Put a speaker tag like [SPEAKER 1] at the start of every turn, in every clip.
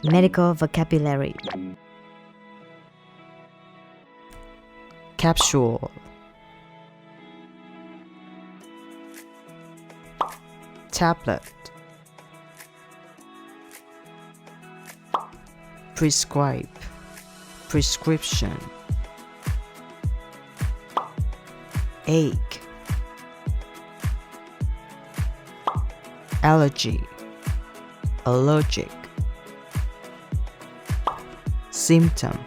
[SPEAKER 1] Medical vocabulary.
[SPEAKER 2] Capsule, tablet, prescribe, prescription, ache, allergy, allergic, symptom,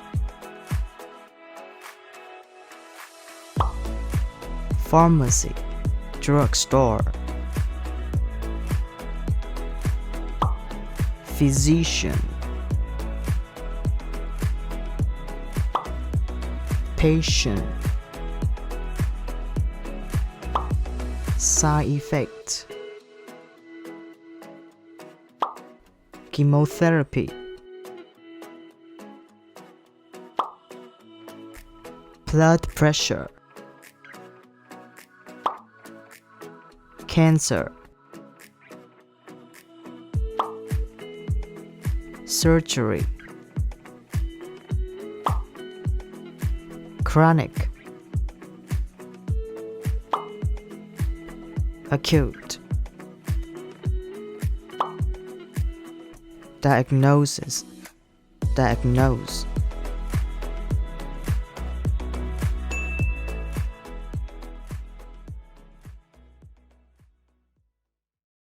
[SPEAKER 2] pharmacy, drugstore, physician, patient, side effect, chemotherapy, blood pressure, cancer, surgery, chronic, acute, diagnosis, diagnose,